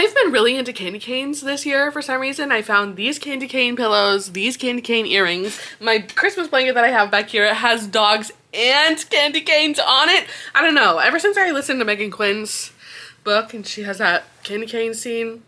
I've been really into candy canes this year for some reason. I found these candy cane pillows, these candy cane earrings. My Christmas blanket that I have back here, it has dogs and candy canes on it. I don't know, ever since I listened to Megan Quinn's book and she has that candy cane scene,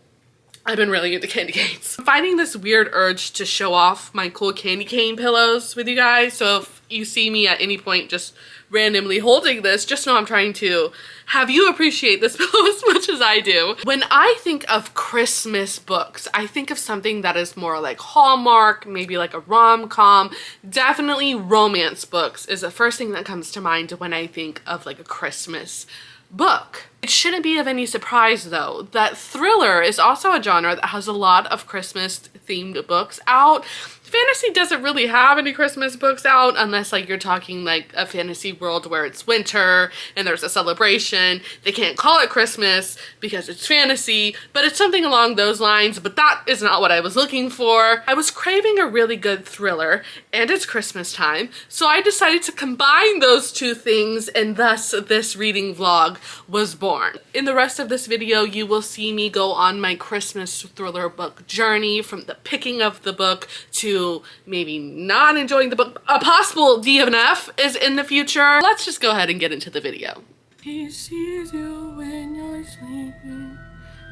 I've been really into candy canes. I'm finding this weird urge to show off my cool candy cane pillows with you guys. So if you see me at any point just randomly holding this, just know I'm trying to have you appreciate this pillow as much as I do. When I think of Christmas books, I think of something that is more like Hallmark, maybe like a rom-com. Definitely romance books is the first thing that comes to mind when I think of like a Christmas book. It shouldn't be of any surprise though that thriller is also a genre that has a lot of Christmas themed books out. Fantasy doesn't really have any Christmas books out unless like you're talking like a fantasy world where it's winter and there's a celebration. They can't call it Christmas because it's fantasy, but it's something along those lines, but that is not what I was looking for. I was craving a really good thriller and it's Christmas time, so I decided to combine those two things and thus this reading vlog was born. In the rest of this video, you will see me go on my Christmas thriller book journey from the picking of the book to maybe not enjoying the book. A possible DNF is in the future. Let's just go ahead and get into the video. He sees you when you're sleeping.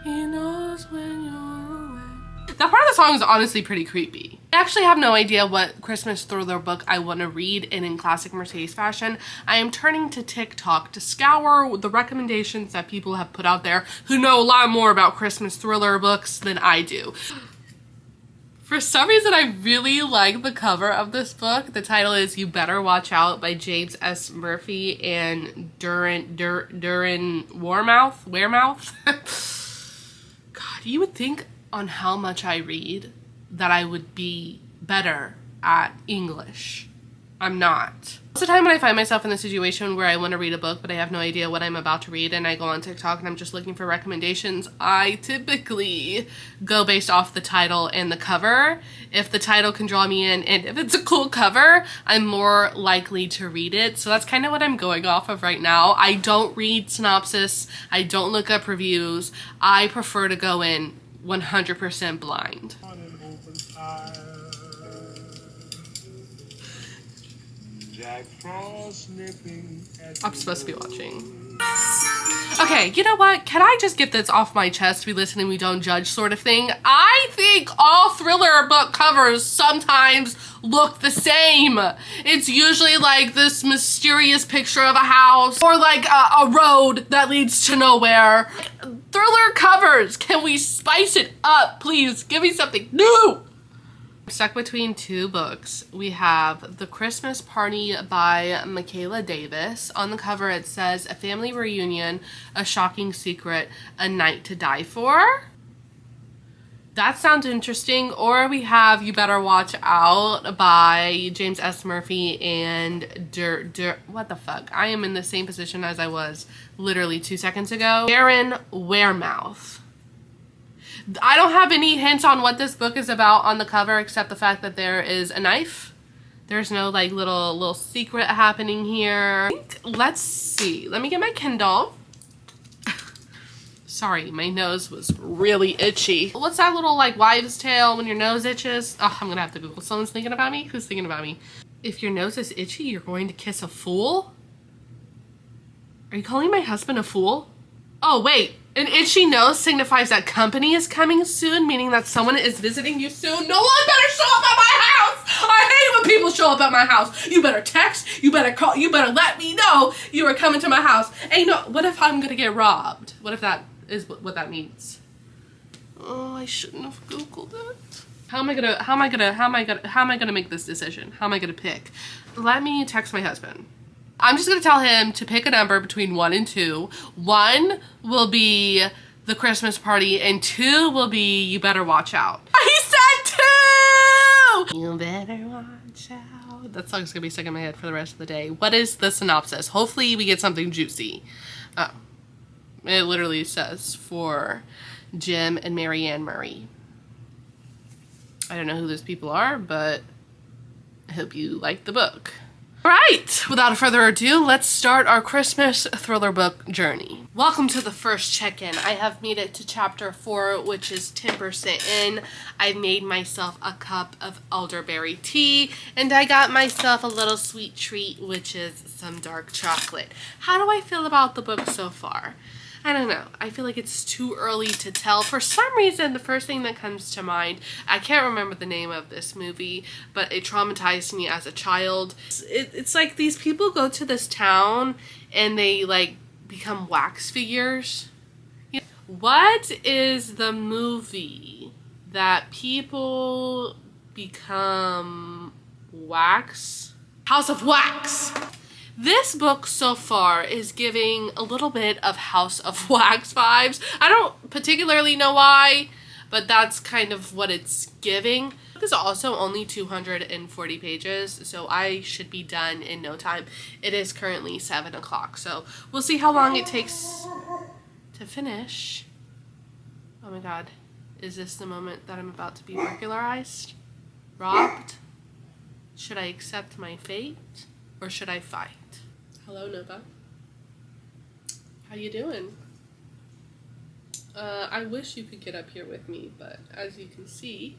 He knows when you're awake. That part of the song is honestly pretty creepy. I actually have no idea what Christmas thriller book I want to read, and in classic Mercedes fashion, I am turning to TikTok to scour the recommendations that people have put out there who know a lot more about Christmas thriller books than I do. For some reason, I really like the cover of this book. The title is You Better Watch Out by James S. Murphy and Durin Wearmouth. God, you would think on how much I read that I would be better at English. I'm not. Most of the time when I find myself in a situation where I want to read a book but I have no idea what I'm about to read and I go on TikTok and I'm just looking for recommendations, I typically go based off the title and the cover. If the title can draw me in and if it's a cool cover, I'm more likely to read it. So that's kind of what I'm going off of right now. I don't read synopsis. I don't look up reviews. I prefer to go in 100% blind. I'm supposed to be watching. Okay, you know what? Can I just get this off my chest? We listen and we don't judge sort of thing. I think all thriller book covers sometimes look the same. It's usually like this mysterious picture of a house or like a road that leads to nowhere. Thriller covers, can we spice it up, please? Give me something new. I'm stuck between two books. We have The Christmas Party by Michaela Davis. On the cover it says, a family reunion, a shocking secret, a night to die for. That sounds interesting. Or we have You Better Watch Out by James S. Murphy and what the fuck? I am in the same position as I was literally 2 seconds ago. Durin Wearmouth. I don't have any hints on what this book is about on the cover except the fact that there is a knife. There's no like little secret happening here. Let's see. Let me get my Kindle. Sorry, my nose was really itchy. What's that little like wives' tale when your nose itches? Oh, I'm gonna have to Google. Someone's thinking about me? Who's thinking about me? If your nose is itchy, you're going to kiss a fool? Are you calling my husband a fool? Oh, wait. An itchy nose signifies that company is coming soon, meaning that someone is visiting you soon. No one better show up at my house! I hate when people show up at my house. You better text, you better call, you better let me know you are coming to my house. Ain't no, what if I'm gonna get robbed? What if that is what that means? Oh, I shouldn't have Googled it. How am I gonna make this decision? How am I gonna pick? Let me text my husband. I'm just gonna tell him to pick a number between 1 and 2. 1 will be The Christmas Party and 2 will be You Better Watch Out. He said 2! You better watch out. That song's gonna be stuck in my head for the rest of the day. What is the synopsis? Hopefully we get something juicy. Oh, it literally says for Jim and Marianne Murray. I don't know who those people are, but I hope you like the book. Alright, without further ado, let's start our Christmas thriller book journey. Welcome to the first check-in. I have made it to chapter 4, which is 10% in. I've made myself a cup of elderberry tea, and I got myself a little sweet treat, which is some dark chocolate. How do I feel about the book so far? I don't know. I feel like it's too early to tell. For some reason, the first thing that comes to mind, I can't remember the name of this movie, but it traumatized me as a child. It's like these people go to this town and they like become wax figures. You know, what is the movie that people become wax? House of Wax. This book so far is giving a little bit of House of Wax vibes. I don't particularly know why, but that's kind of what it's giving. This is also only 240 pages, so I should be done in no time. It is currently 7 o'clock, so we'll see how long it takes to finish. Oh my god, is this the moment that I'm about to be burglarized? Robbed? Should I accept my fate, or should I fight? Hello, Nova. How you doing? I wish you could get up here with me, but as you can see,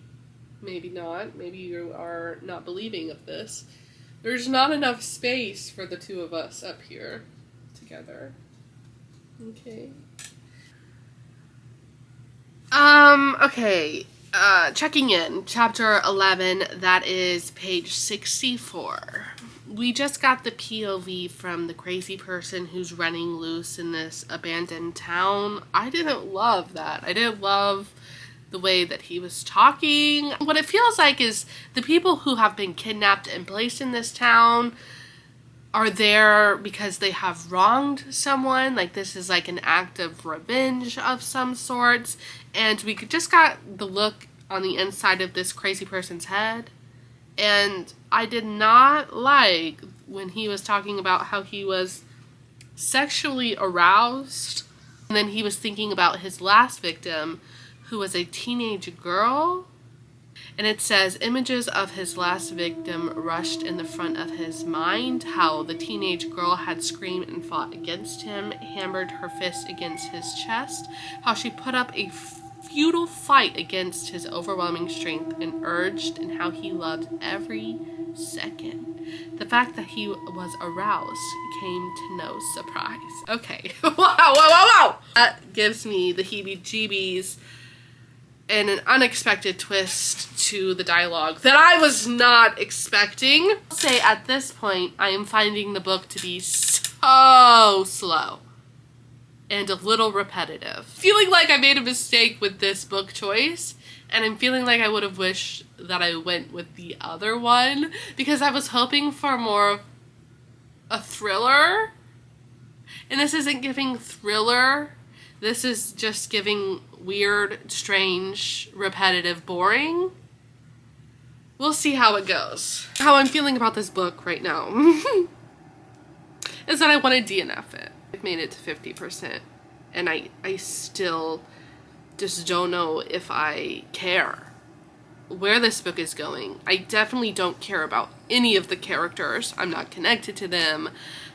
maybe not. Maybe you are not believing of this. There's not enough space for the two of us up here together. Okay. Okay. Checking in. Chapter 11. That is page 64. We just got the POV from the crazy person who's running loose in this abandoned town. I didn't love that. I didn't love the way that he was talking. What it feels like is the people who have been kidnapped and placed in this town are there because they have wronged someone. Like this is like an act of revenge of some sorts. And we just got the look on the inside of this crazy person's head. And I did not like when he was talking about how he was sexually aroused. And then he was thinking about his last victim, who was a teenage girl. And it says, images of his last victim rushed in the front of his mind. How the teenage girl had screamed and fought against him, hammered her fist against his chest. How she put up a futile fight against his overwhelming strength and urged, and how he loved every second. The fact that he was aroused came to no surprise. Okay. Wow. That gives me the heebie-jeebies and an unexpected twist to the dialogue that I was not expecting. I'll say at this point, I am finding the book to be so slow and a little repetitive. Feeling like I made a mistake with this book choice, and I'm feeling like I would have wished that I went with the other one, because I was hoping for more of a thriller, and this isn't giving thriller. This is just giving weird, strange, repetitive, boring. We'll see how it goes. How I'm feeling about this book right now is that I want to DNF it. I've made it to 50%, and I still just don't know if I care where this book is going. I definitely don't care about any of the characters. I'm not connected to them.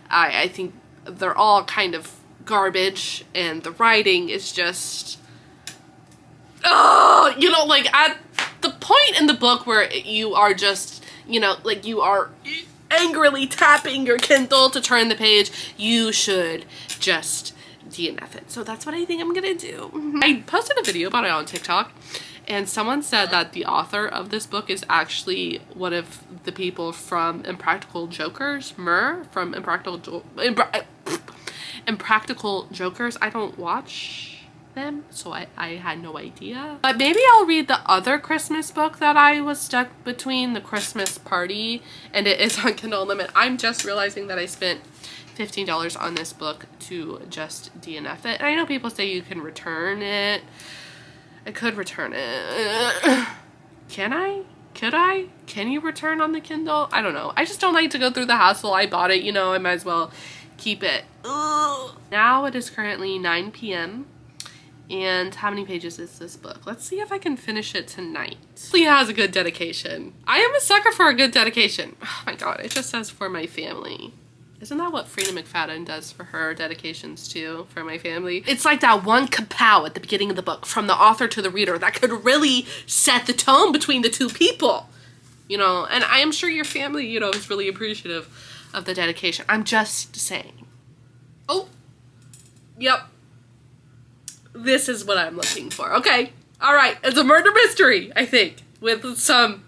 I think they're all kind of garbage, and the writing is just, oh, you know, like at the point in the book where you are just, you know, like you are angrily tapping your Kindle to turn the page, you should just DNF it. So that's what I think I'm gonna do. I posted a video about it on TikTok, and someone said that the author of this book is actually one of the people from Impractical Jokers, Mur from Impractical Jokers. I don't watch them, so I had no idea. But maybe I'll read the other Christmas book that I was stuck between, The Christmas Party, and it is on Kindle Unlimited. I'm just realizing that I spent $15 on this book to just DNF it. And I know people say you can return it. I could return it. Can I? Could I? Can you return on the Kindle? I don't know. I just don't like to go through the hassle. I bought it, you know, I might as well keep it. Ugh. Now it is currently 9 p.m. And how many pages is this book? Let's see if I can finish it tonight. Lee has a good dedication. I am a sucker for a good dedication. Oh my god, it just says for my family. Isn't that what Frida McFadden does for her dedications too, for my family? It's like that one kapow at the beginning of the book from the author to the reader that could really set the tone between the two people. You know, and I am sure your family, you know, is really appreciative of the dedication. I'm just saying. Oh, yep. This is what I'm looking for. Okay. All right. It's a murder mystery, I think, with a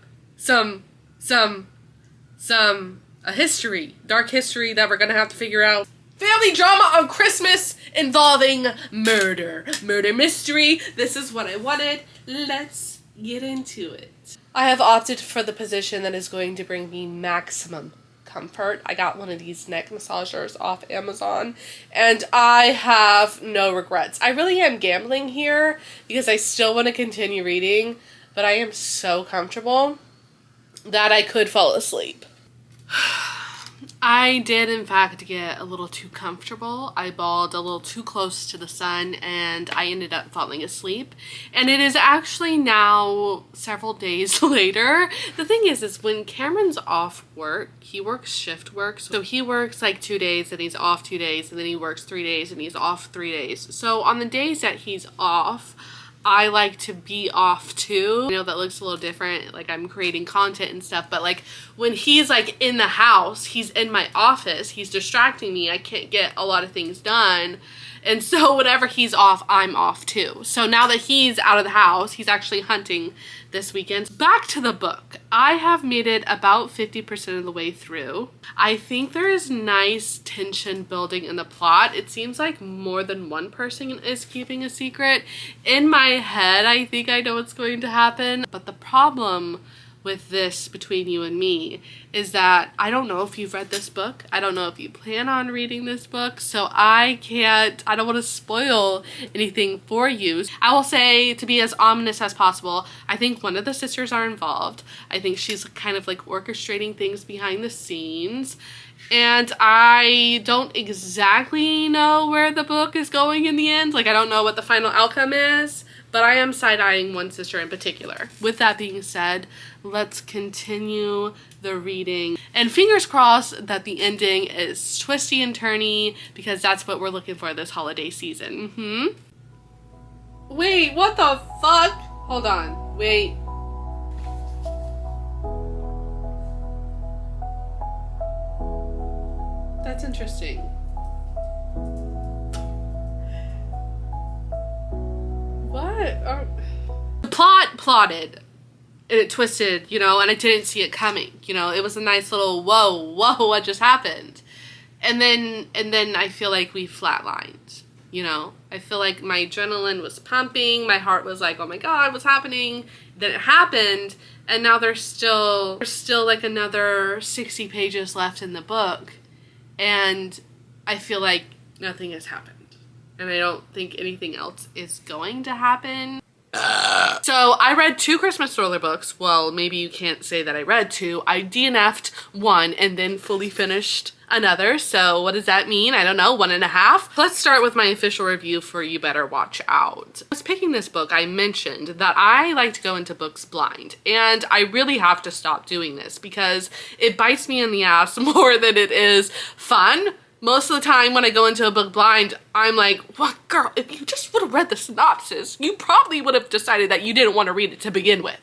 history, dark history that we're gonna have to figure out. Family drama on Christmas involving murder. Murder mystery. This is what I wanted. Let's get into it. I have opted for the position that is going to bring me maximum comfort. I got one of these neck massagers off Amazon and I have no regrets. I really am gambling here because I still want to continue reading, but I am so comfortable that I could fall asleep. I did in fact get a little too comfortable. I balled a little too close to the sun and I ended up falling asleep. And it is actually now several days later. The thing is when Cameron's off work, he works shift work. So he works like 2 days and he's off 2 days and then he works 3 days and he's off 3 days. So on the days that he's off, I like to be off too. I know that looks a little different, like I'm creating content and stuff, but like when he's like in the house, he's in my office, he's distracting me, I can't get a lot of things done. And so whenever he's off, I'm off too. So now that he's out of the house, he's actually hunting this weekend. Back to the book. I have made it about 50% of the way through. I think there is nice tension building in the plot. It seems like more than one person is keeping a secret. In my head, I think I know what's going to happen. But the problem with this between you and me is that I don't know if you've read this book. I don't know if you plan on reading this book, so I don't want to spoil anything for you. I will say, to be as ominous as possible, I think one of the sisters are involved. I think she's kind of like orchestrating things behind the scenes. And I don't exactly know where the book is going in the end. Like, I don't know what the final outcome is, but I am side-eyeing one sister in particular. With that being said, let's continue the reading. And fingers crossed that the ending is twisty and turny, because that's what we're looking for this holiday season. Wait, what the fuck? Hold on, wait. That's interesting. What? The plot plotted. And it twisted, you know, and I didn't see it coming. You know, it was a nice little whoa, what just happened? And then I feel like we flatlined, you know? I feel like my adrenaline was pumping, my heart was like, oh my god, what's happening? Then it happened, and now there's still like another 60 pages left in the book, and I feel like nothing has happened. And I don't think anything else is going to happen. So I read 2 Christmas thriller books. Well, maybe you can't say that I read 2. I DNF'd one and then fully finished another. So what does that mean? I don't know, 1.5. Let's start with my official review for You Better Watch Out. I was picking this book, I mentioned that I like to go into books blind, and I really have to stop doing this because it bites me in the ass more than it is fun. Most of the time when I go into a book blind, I'm like, what, girl, if you just would have read the synopsis, you probably would have decided that you didn't want to read it to begin with.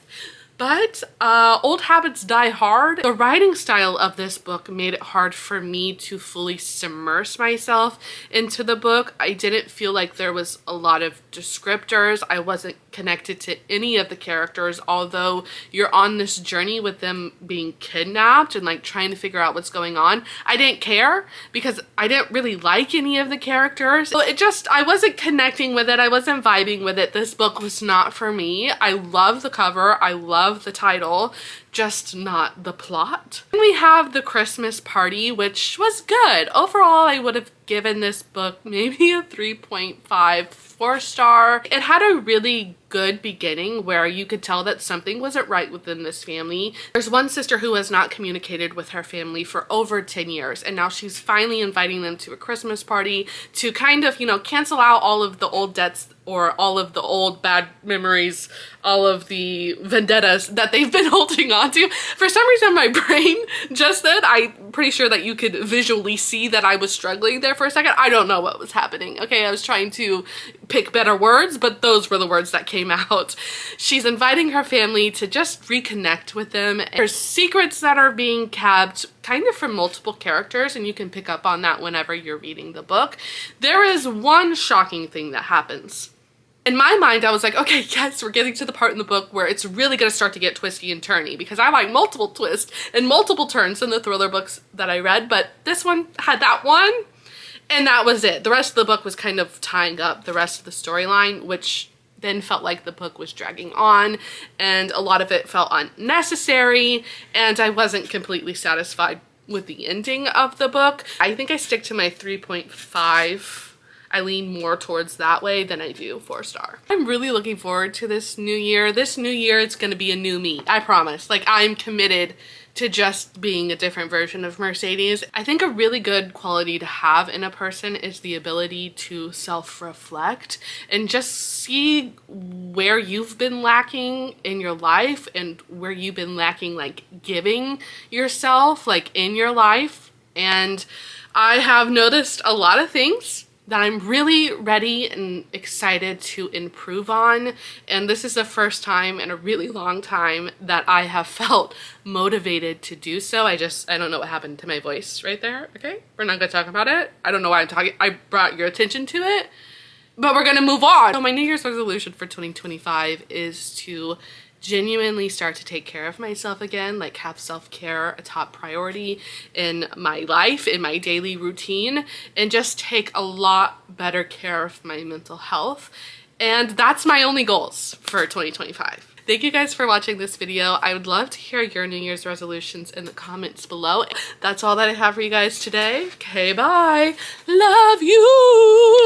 But old habits die hard. The writing style of this book made it hard for me to fully submerge myself into the book. I didn't feel like there was a lot of descriptors. I wasn't connected to any of the characters, although you're on this journey with them being kidnapped and like trying to figure out what's going on. I didn't care because I didn't really like any of the characters. So I wasn't connecting with it. I wasn't vibing with it. This book was not for me. I love the cover. I love the title, just not the plot. Then we have The Christmas Party, which was good. Overall, I would have given this book maybe a 3.5, 4-star. It had a really good beginning where you could tell that something wasn't right within this family. There's one sister who has not communicated with her family for over 10 years, and now she's finally inviting them to a Christmas party to kind of, you know, cancel out all of the old debts or all of the old bad memories, all of the vendettas that they've been holding on to. For some reason, my brain just then, I'm pretty sure that you could visually see that I was struggling there for a second. I don't know what was happening. Okay, I was trying to pick better words, but those were the words that came out. She's inviting her family to just reconnect with them. There's secrets that are being kept kind of from multiple characters, and you can pick up on that whenever you're reading the book. There is one shocking thing that happens. In my mind, I was like, okay, yes, we're getting to the part in the book where it's really going to start to get twisty and turny, because I like multiple twists and multiple turns in the thriller books that I read, but this one had that one, and that was it. The rest of the book was kind of tying up the rest of the storyline, which then felt like the book was dragging on, and a lot of it felt unnecessary, and I wasn't completely satisfied with the ending of the book. I think I stick to my 3.5. I lean more towards that way than I do 4-star. I'm really looking forward to this new year. This new year, it's gonna be a new me, I promise. Like, I'm committed to just being a different version of Mercedes. I think a really good quality to have in a person is the ability to self-reflect and just see where you've been lacking in your life and where you've been lacking, like, giving yourself, like, in your life. And I have noticed a lot of things that I'm really ready and excited to improve on, and this is the first time in a really long time that I have felt motivated to do so. I don't know what happened to my voice right there. Okay, we're not gonna talk about it. I don't know why I'm talking. I brought your attention to it, but we're gonna move on. So my New Year's resolution for 2025 is to genuinely start to take care of myself again, like have self-care a top priority in my life, in my daily routine, and just take a lot better care of my mental health. And that's my only goals for 2025. Thank you guys for watching this video. I would love to hear your New Year's resolutions in the comments below. That's all that I have for you guys today. Okay, bye. Love you.